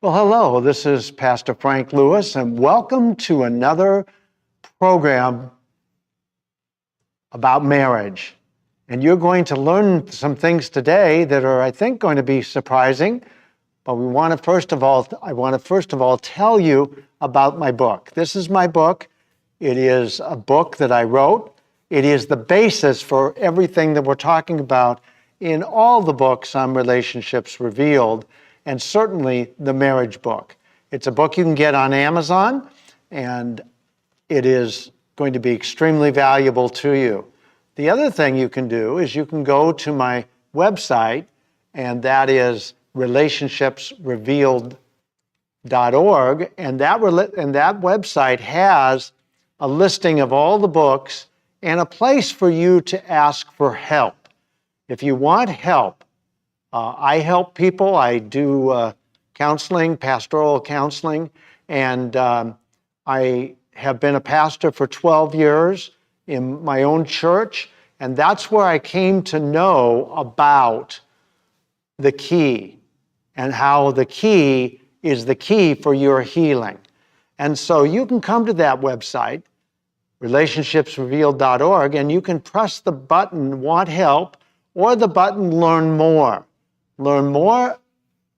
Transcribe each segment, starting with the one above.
Well, hello, this is Pastor Frank Lewis, and welcome to another program about marriage. And you're going to learn some things today that are, I think, going to be surprising. But I want to first of all tell you about my book. This is my book. It is a book that I wrote. It is the basis for everything that we're talking about in all the books on relationships revealed, and certainly the marriage book. It's a book you can get on Amazon, and it is going to be extremely valuable to you. The other thing you can do is you can go to my website, and that is relationshipsrevealed.org, and that website has a listing of all the books and a place for you to ask for help. If you want help, I help people. I do counseling, pastoral counseling, and I have been a pastor for 12 years in my own church, and that's where I came to know about the key and how the key is the key for your healing. And so you can come to that website, relationshipsrevealed.org, and you can press the button Want Help or the button Learn More. Learn More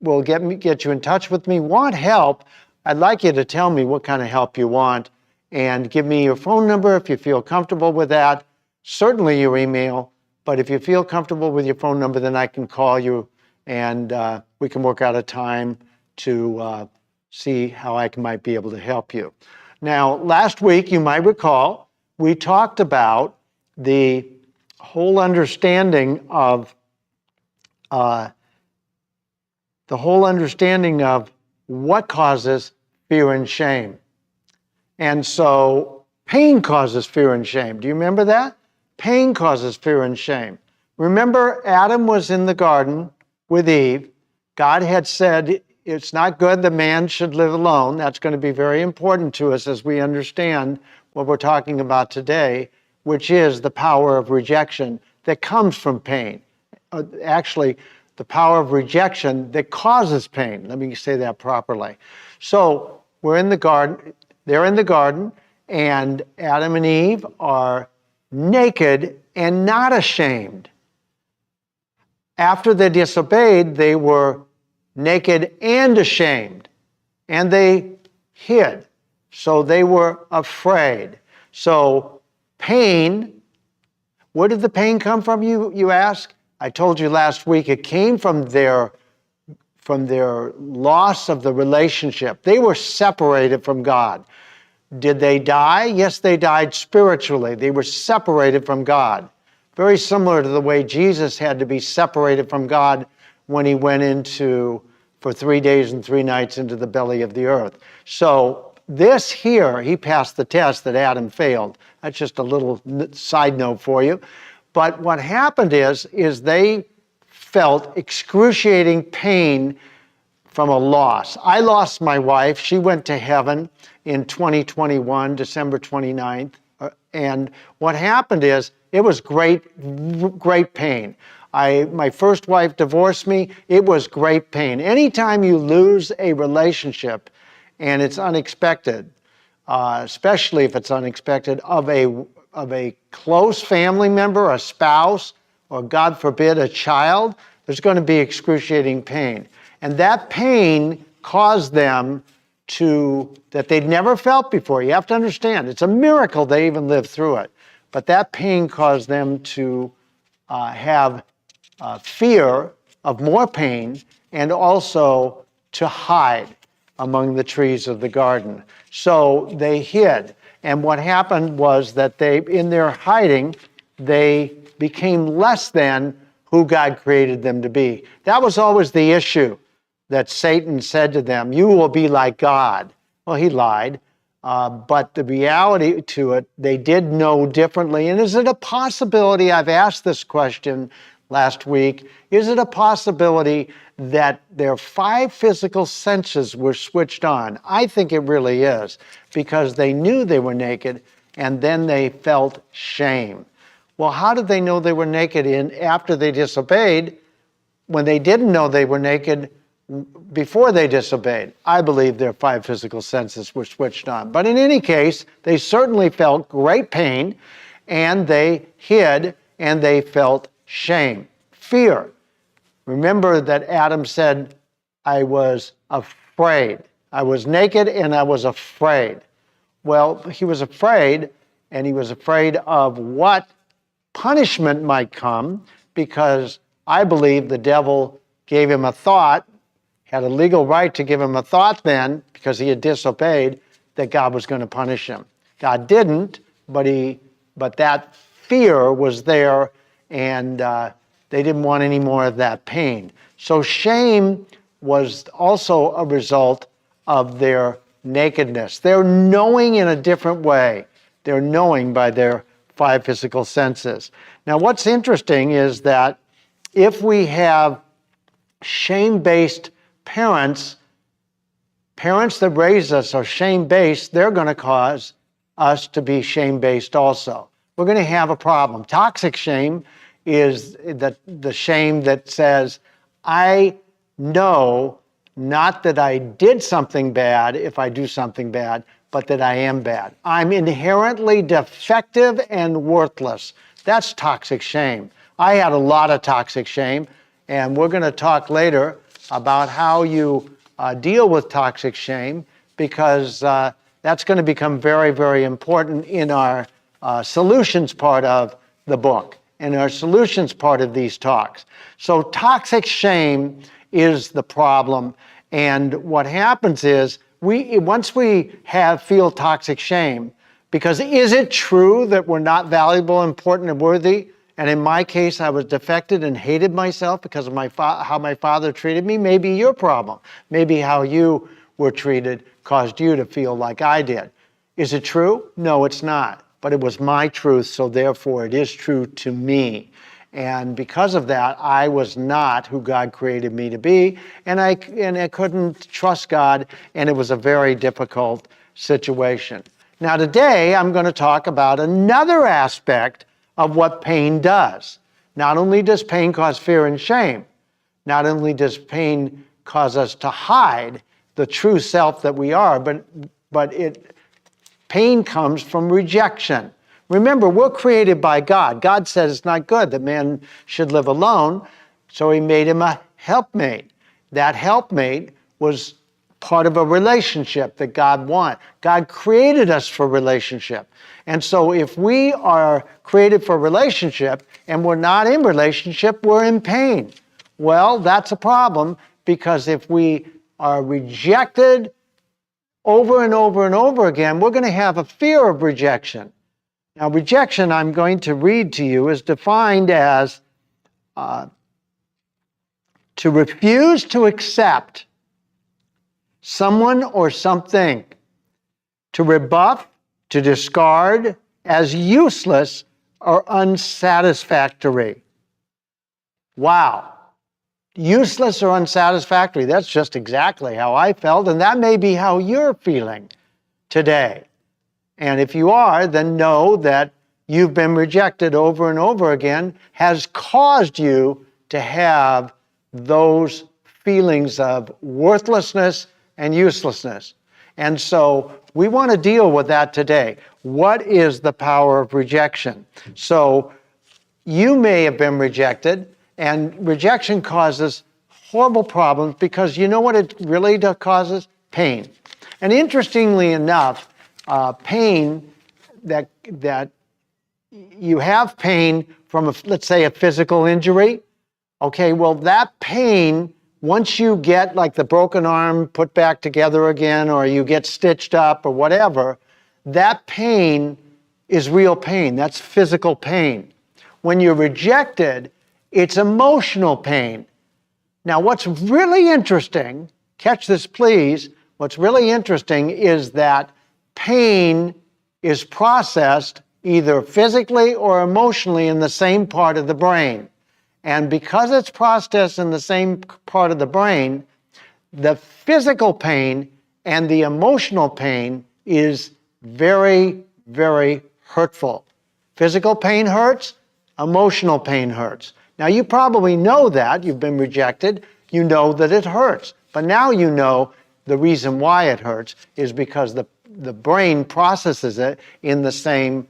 will get you in touch with me. Want Help, I'd like you to tell me what kind of help you want and give me your phone number if you feel comfortable with that. Certainly your email, but if you feel comfortable with your phone number, then I can call you and we can work out a time to see how I might be able to help you. Now, last week, you might recall, we talked about the whole understanding of what causes fear and shame. And so pain causes fear and shame. Do you remember that? Pain causes fear and shame. Remember, Adam was in the garden with Eve. God had said, it's not good the man should live alone. That's going to be very important to us as we understand what we're talking about today, which is the power of rejection that comes from pain. Actually, the power of rejection that causes pain. Let me say that properly. So we're in the garden, they're in the garden, and Adam and Eve are naked and not ashamed. After they disobeyed, they were naked and ashamed, and they hid. So they were afraid. So pain, where did the pain come from, you ask? I told you last week it came from their loss of the relationship. They were separated from God. Did they die? Yes, they died spiritually. They were separated from God. Very similar to the way Jesus had to be separated from God when he went for 3 days and 3 nights into the belly of the earth. So this here, he passed the test that Adam failed. That's just a little side note for you. But what happened is they felt excruciating pain from a loss. I lost my wife. She went to heaven in 2021, December 29th. And what happened is it was great pain. My first wife divorced me. It was great pain. Anytime you lose a relationship and it's unexpected, especially if it's unexpected, of a close family member, a spouse, or God forbid, a child, there's going to be excruciating pain. And that pain caused them that they'd never felt before. You have to understand, it's a miracle they even lived through it. But that pain caused them to have fear of more pain and also to hide among the trees of the garden. So they hid. And what happened was that in their hiding, they became less than who God created them to be. That was always the issue that Satan said to them, you will be like God. Well, he lied. But the reality to it, they did know differently. And is it a possibility, I've asked this question last week, is it a possibility that their 5 physical senses were switched on? I think it really is, because they knew they were naked and then they felt shame. Well, how did they know they were naked after they disobeyed? When they didn't know they were naked, before they disobeyed. I believe their five physical senses were switched on. But in any case, they certainly felt great pain, and they hid, and they felt shame, fear. Remember that Adam said, I was afraid. I was naked and I was afraid. Well, he was afraid, and he was afraid of what punishment might come, because I believe the devil gave him a thought, had a legal right to give him a thought then, because he had disobeyed, that God was going to punish him. God didn't, but that fear was there, and they didn't want any more of that pain. So shame was also a result of their nakedness. They're knowing in a different way. They're knowing by their five physical senses. Now, what's interesting is that if we have shame-based parents that raise us are shame-based, they're going to cause us to be shame-based also. We're going to have a problem. Toxic shame is the shame that says, I know not that I did something bad if I do something bad, but that I am bad. I'm inherently defective and worthless. That's toxic shame. I had a lot of toxic shame, and we're going to talk later about how you deal with toxic shame, because that's going to become very, very important in our solutions part of the book, in our solutions part of these talks. So toxic shame is the problem, and what happens is once we feel toxic shame, because is it true that we're not valuable, important, and worthy? And in my case, I was defected and hated myself because of how my father treated me. Maybe your problem, maybe how you were treated caused you to feel like I did. Is it true? No, it's not. But it was my truth, so therefore it is true to me. And because of that, I was not who God created me to be, and I couldn't trust God, and it was a very difficult situation. Now today, I'm going to talk about another aspect of what pain does. Not only does pain cause fear and shame, not only does pain cause us to hide the true self that we are, but pain comes from rejection. Remember, we're created by God. God said it's not good that man should live alone, so he made him a helpmate. That helpmate was part of a relationship that God wanted. God created us for relationship. And so if we are created for relationship and we're not in relationship, we're in pain. Well, that's a problem, because if we are rejected over and over and over again, we're going to have a fear of rejection. Now, rejection, I'm going to read to you, is defined as to refuse to accept someone or something, to rebuff, to discard as useless or unsatisfactory. Wow. Useless or unsatisfactory. That's just exactly how I felt, and that may be how you're feeling today. And if you are, then know that you've been rejected over and over again has caused you to have those feelings of worthlessness and uselessness. And so we want to deal with that today. What is the power of rejection? So you may have been rejected, and rejection causes horrible problems, because you know what it really causes? Pain. And interestingly enough, pain that you have pain from, let's say, a physical injury. Okay, well, that pain, once you get like the broken arm put back together again, or you get stitched up or whatever, that pain is real pain. That's physical pain. When you're rejected, it's emotional pain. Now, what's really interesting, catch this please, what's really interesting is that pain is processed either physically or emotionally in the same part of the brain. And because it's processed in the same part of the brain, the physical pain and the emotional pain is very, very hurtful. Physical pain hurts, emotional pain hurts. Now, you probably know that. You've been rejected. You know that it hurts. But now you know the reason why it hurts is because the brain processes it in the same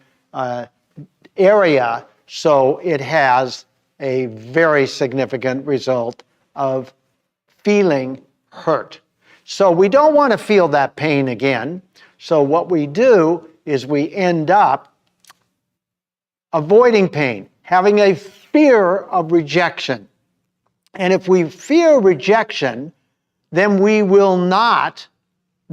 area, so it has a very significant result of feeling hurt. So we don't want to feel that pain again. So what we do is we end up avoiding pain, having a fear of rejection. And if we fear rejection, then we will not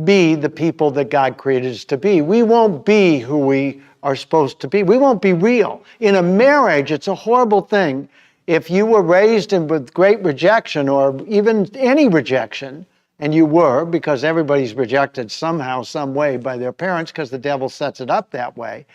be the people that God created us to be. We won't be who we are supposed to be. We won't be real. In a marriage, it's a horrible thing. If you were raised with great rejection or even any rejection, and you were, because everybody's rejected somehow, some way by their parents, because the devil sets it up that way,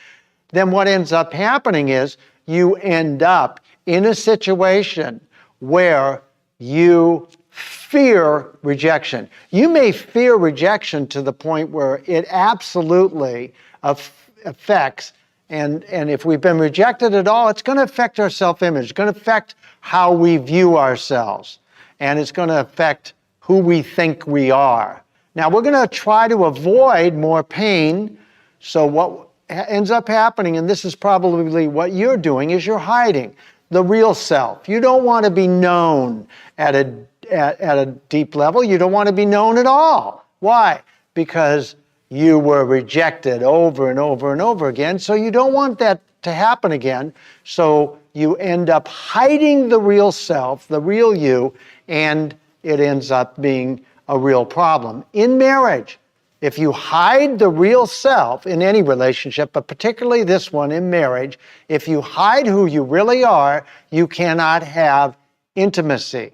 then what ends up happening is you end up in a situation where you fear rejection. You may fear rejection to the point where it absolutely affects, and if we've been rejected at all, it's going to affect our self-image. It's going to affect how we view ourselves, and it's going to affect who we think we are. Now, we're going to try to avoid more pain, so what ends up happening, and this is probably what you're doing, is you're hiding the real self. You don't want to be known at a deep level. You don't want to be known at all. Why? Because you were rejected over and over and over again, so you don't want that to happen again. So you end up hiding the real self, the real you, and it ends up being a real problem. In marriage, if you hide the real self in any relationship, but particularly this one in marriage, if you hide who you really are, you cannot have intimacy.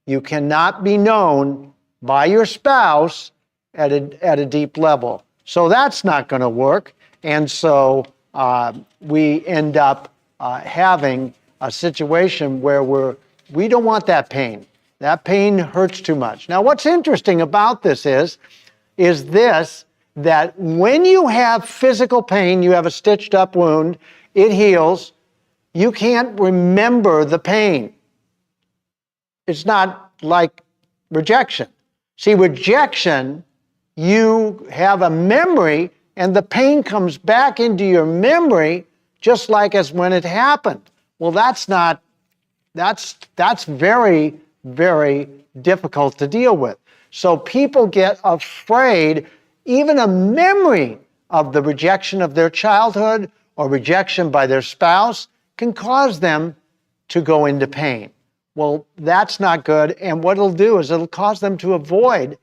You cannot be known by your spouse at a deep level. So that's not going to work. And so we end up having a situation where we don't want that pain. That pain hurts too much. Now, what's interesting about this is this, that when you have physical pain, you have a stitched up wound, it heals, you can't remember the pain. It's not like rejection. See, rejection, you have a memory and the pain comes back into your memory just like as when it happened. Well, that's very, very difficult to deal with. So people get afraid. Even a memory of the rejection of their childhood or rejection by their spouse can cause them to go into pain. Well, that's not good. And what it'll do is it'll cause them to avoid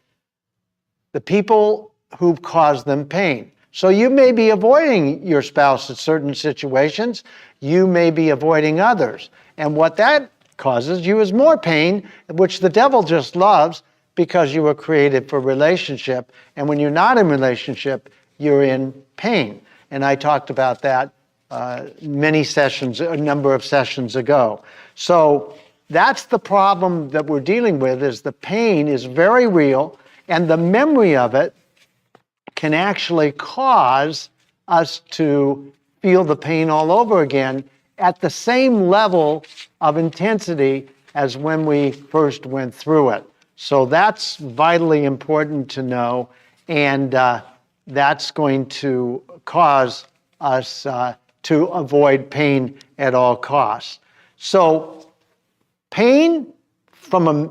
the people who've caused them pain. So you may be avoiding your spouse in certain situations. You may be avoiding others. And what that causes you is more pain, which the devil just loves, because you were created for relationship. And when you're not in relationship, you're in pain. And I talked about that a number of sessions ago. So that's the problem that we're dealing with, is the pain is very real, and the memory of it can actually cause us to feel the pain all over again at the same level of intensity as when we first went through it. So that's vitally important to know, and that's going to cause us to avoid pain at all costs. So pain from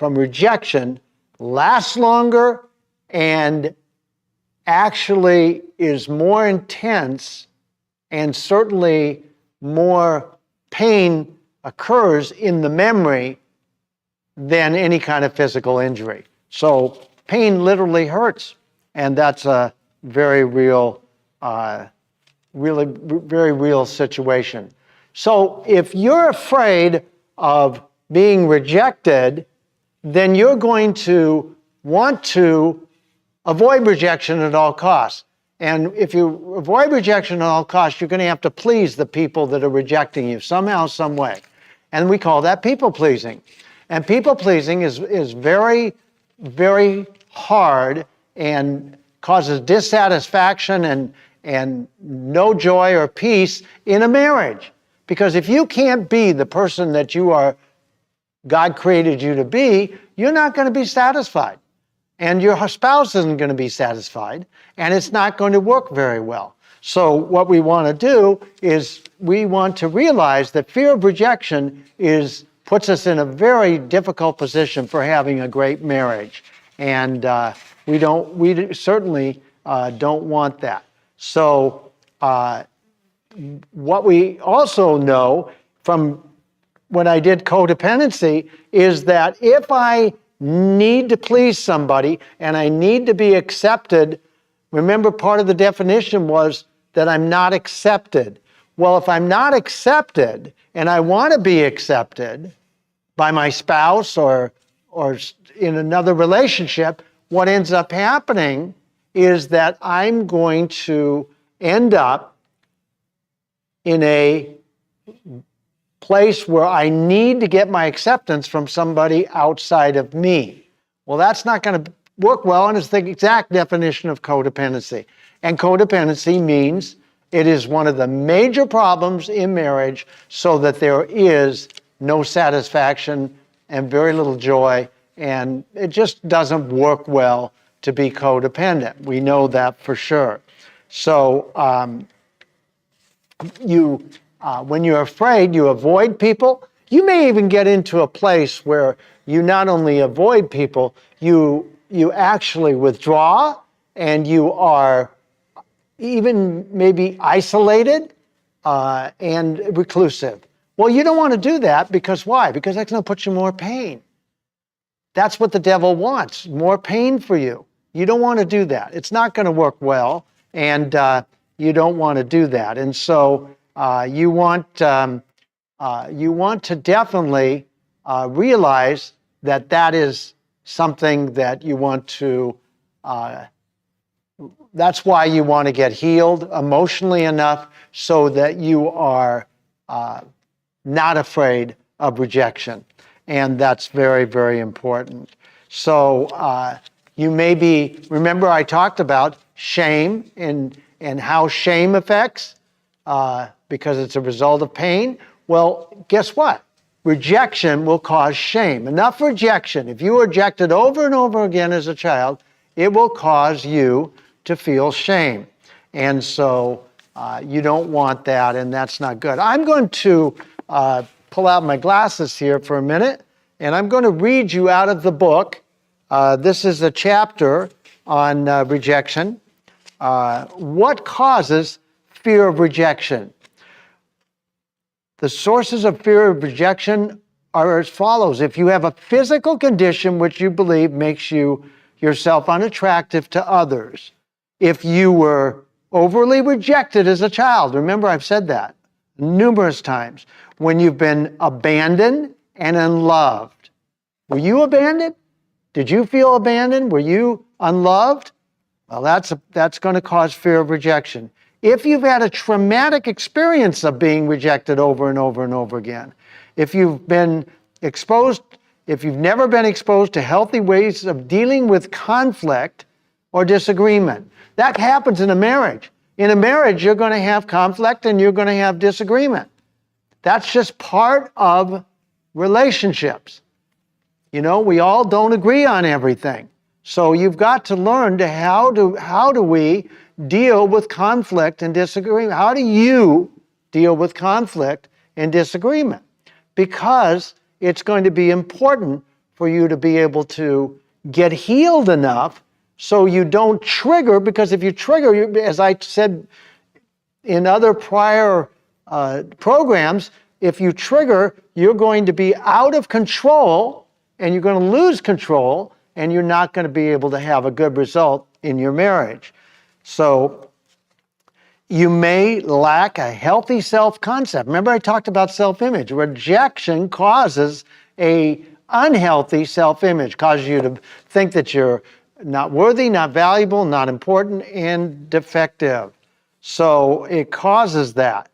rejection lasts longer and actually is more intense, and certainly more pain occurs in the memory than any kind of physical injury. So pain literally hurts, and that's a very real, really very real situation. So if you're afraid of being rejected, then you're going to want to avoid rejection at all costs. And if you avoid rejection at all costs, you're going to have to please the people that are rejecting you somehow, some way. And we call that people-pleasing. And people-pleasing is very, very hard and causes dissatisfaction and no joy or peace in a marriage. Because if you can't be the person that you are God created you to be, you're not going to be satisfied. And your spouse isn't going to be satisfied, and it's not going to work very well. So what we want to do is we want to realize that fear of rejection puts us in a very difficult position for having a great marriage. And we certainly don't want that. So what we also know from when I did codependency is that if I need to please somebody and I need to be accepted, remember part of the definition was that I'm not accepted. Well, if I'm not accepted and I want to be accepted by my spouse or in another relationship, what ends up happening is that I'm going to end up in a place where I need to get my acceptance from somebody outside of me. Well, that's not going to work well, and it's the exact definition of codependency. And codependency means it is one of the major problems in marriage, so that there is no satisfaction and very little joy, and it just doesn't work well to be codependent. We know that for sure. So when you're afraid, you avoid people. You may even get into a place where you not only avoid people, you actually withdraw, and you are even maybe isolated and reclusive. Well, you don't want to do that because why? Because that's going to put you in more pain. That's what the devil wants, more pain for you. You don't want to do that. It's not going to work well, and you don't want to do that. And so you want to definitely realize that that is something that you want to, that's why you want to get healed emotionally enough so that you are not afraid of rejection. And that's very, very important. So you may be, remember I talked about shame and how shame affects because it's a result of pain. Well, guess what? Rejection will cause shame. Enough rejection. If you were rejected over and over again as a child, it will cause you to feel shame. And so you don't want that, and that's not good. I'm going to pull out my glasses here for a minute, and I'm going to read you out of the book. This is a chapter on rejection. What causes fear of rejection? The sources of fear of rejection are as follows. If you have a physical condition which you believe makes you yourself unattractive to others, if you were overly rejected as a child, remember I've said that numerous times, when you've been abandoned and unloved. Were you abandoned? Did you feel abandoned? Were you unloved? Well, that's going to cause fear of rejection. If you've had a traumatic experience of being rejected over and over and over again, if you've never been exposed to healthy ways of dealing with conflict or disagreement, that happens in a marriage. In a marriage, you're going to have conflict and you're going to have disagreement. That's just part of relationships. You know, we all don't agree on everything. So you've got to learn to how do we deal with conflict and disagreement? How do you deal with conflict and disagreement? Because it's going to be important for you to be able to get healed enough so you don't trigger, because if you trigger, as I said in other prior programs, if you trigger, you're going to be out of control and you're going to lose control and you're not going to be able to have a good result in your marriage. So you may lack a healthy self-concept. Remember I talked about self-image. Rejection causes a unhealthy self-image, causes you to think that you're not worthy, not valuable, not important, and defective. So it causes that.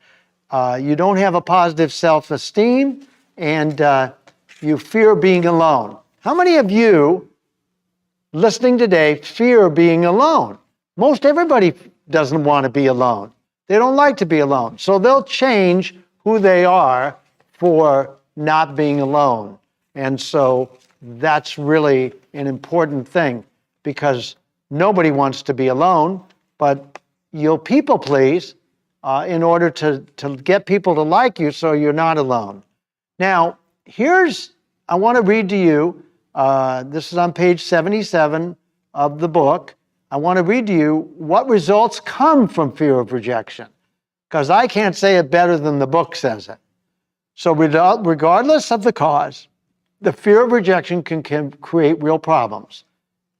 You don't have a positive self-esteem, and you fear being alone. How many of you listening today fear being alone? Most everybody doesn't want to be alone. They don't like to be alone. So they'll change who they are for not being alone. And so that's really an important thing, because nobody wants to be alone, but you'll people please in order to get people to like you so you're not alone. Now, I want to read to you, this is on page 77 of the book. I want to read to you what results come from fear of rejection, because I can't say it better than the book says it. So regardless of the cause, the fear of rejection can create real problems.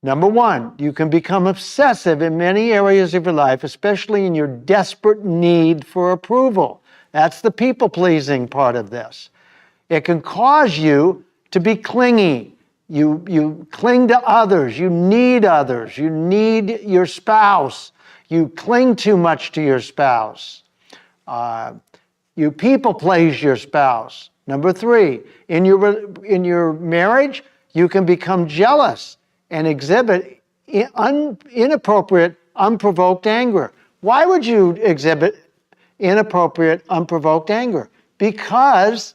Number one, you can become obsessive in many areas of your life, especially in your desperate need for approval. That's the people-pleasing part of this. It can cause you to be clingy. You cling to others. You need others. You need your spouse. You cling too much to your spouse. You people please your spouse. Number three, in your marriage, you can become jealous and exhibit inappropriate, unprovoked anger. Why would you exhibit inappropriate, unprovoked anger? Because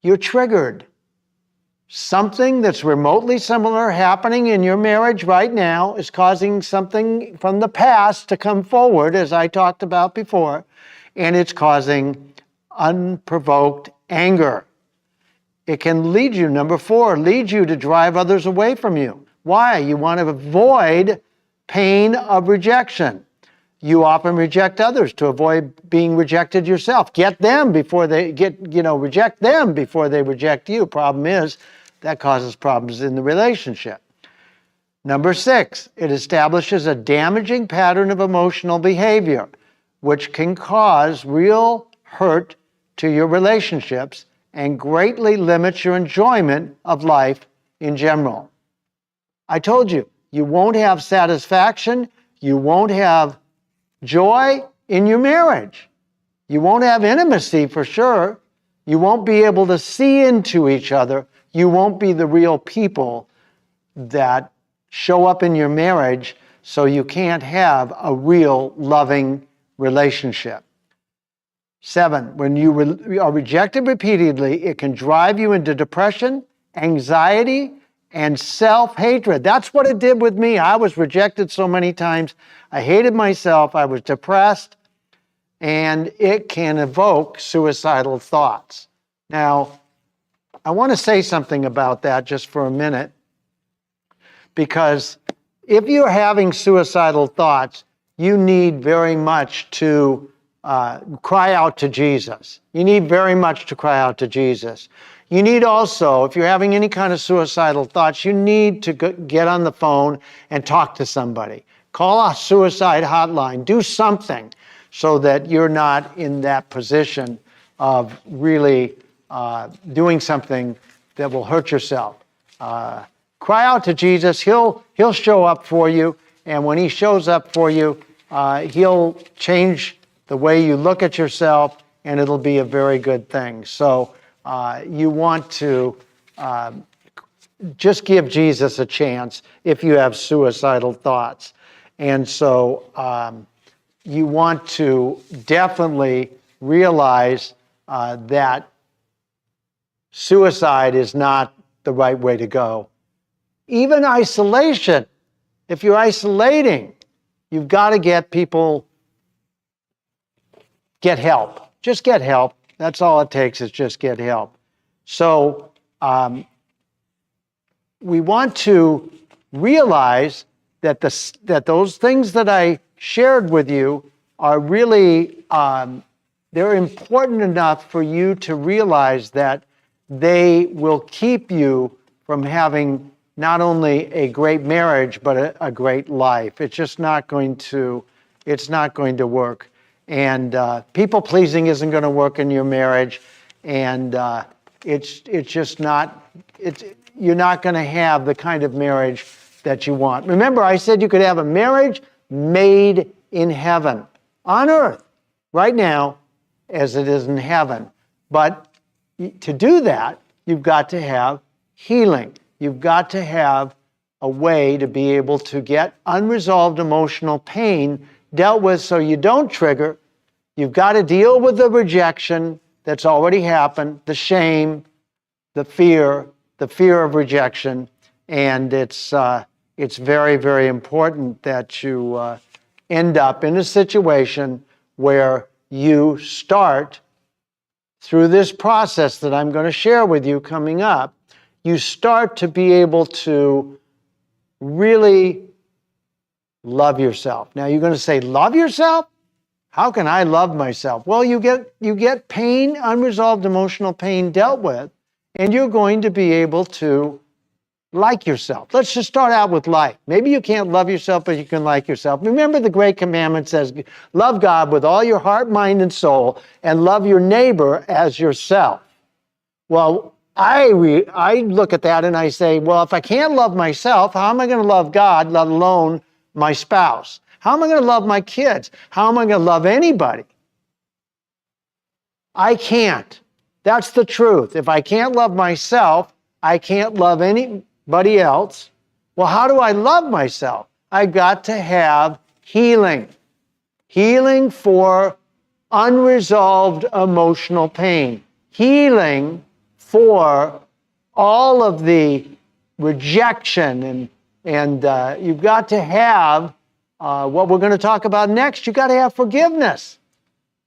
you're triggered. Something that's remotely similar happening in your marriage right now is causing something from the past to come forward, as I talked about before, and it's causing unprovoked anger. It can lead you, number four, lead you to drive others away from you. Why? You want to avoid pain of rejection. You often reject others to avoid being rejected yourself. Reject them before they reject you. Problem is, that causes problems in the relationship. Number six, it establishes a damaging pattern of emotional behavior, which can cause real hurt to your relationships and greatly limits your enjoyment of life in general. I told you, you won't have satisfaction, you won't have joy in your marriage. You won't have intimacy for sure. You won't be able to see into each other. You won't be the real people that show up in your marriage, so you can't have a real loving relationship. Seven, when you are rejected repeatedly, it can drive you into depression, anxiety, and self-hatred. That's what it did with me. I was rejected so many times. I hated myself. I was depressed, and it can evoke suicidal thoughts. Now, I want to say something about that just for a minute, because if you're having suicidal thoughts, you need very much to cry out to Jesus. You need very much to cry out to Jesus. You need also, if you're having any kind of suicidal thoughts, you need to get on the phone and talk to somebody. Call a suicide hotline. Do something so that you're not in that position of really doing something that will hurt yourself. Cry out to Jesus. He'll show up for you, and when he shows up for you, he'll change the way you look at yourself, and it'll be a very good thing. So you want to just give Jesus a chance if you have suicidal thoughts. And so you want to definitely realize that suicide is not the right way to go. Even isolation, if you're isolating, you've got to get help. Just get help. That's all it takes, is just get help. So we want to realize that those things that I shared with you are really, they're important enough for you to realize that they will keep you from having not only a great marriage, but a great life. It's just not going to work. And people pleasing isn't going to work in your marriage, and you're not going to have the kind of marriage that you want. Remember, I said you could have a marriage made in heaven, on earth, right now, as it is in heaven. But to do that, you've got to have healing. You've got to have a way to be able to get unresolved emotional pain dealt with so you don't trigger. You've got to deal with the rejection that's already happened, the shame, the fear of rejection, and it's very, very important that you end up in a situation where you start, through this process that I'm going to share with you coming up, you start to be able to really love yourself. Now you're going to say, love yourself? How can I love myself? Well, you get pain, unresolved emotional pain dealt with, and you're going to be able to like yourself. Let's just start out with like. Maybe you can't love yourself, but you can like yourself. Remember, the Great Commandment says, love God with all your heart, mind, and soul, and love your neighbor as yourself. Well, I look at that and I say, well, if I can't love myself, how am I going to love God, let alone my spouse? How am I going to love my kids? How am I going to love anybody? I can't. That's the truth. If I can't love myself, I can't love anybody else. Well, how do I love myself? I've got to have healing. Healing for unresolved emotional pain. Healing for all of the rejection, and you've got to have what we're going to talk about next. You've got to have forgiveness.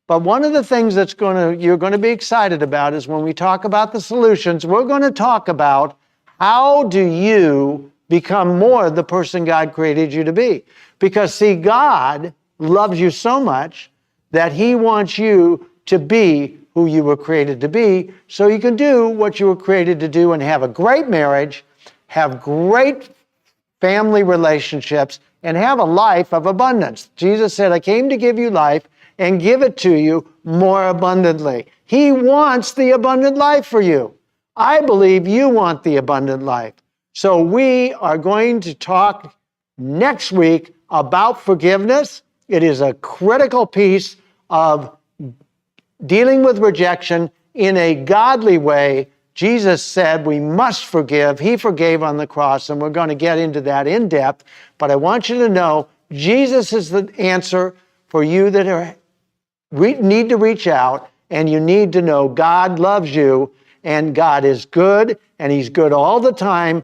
But one of the things you're going to be excited about is when we talk about the solutions, we're going to talk about how do you become more the person God created you to be. Because see, God loves you so much that He wants you to be who you were created to be, so you can do what you were created to do and have a great marriage, have great family relationships, and have a life of abundance. Jesus said, I came to give you life and give it to you more abundantly. He wants the abundant life for you. I believe you want the abundant life. So we are going to talk next week about forgiveness. It is a critical piece of dealing with rejection in a godly way. Jesus said we must forgive. He forgave on the cross, and we're going to get into that in depth. But I want you to know Jesus is the answer for you that need to reach out, and you need to know God loves you, and God is good, and He's good all the time,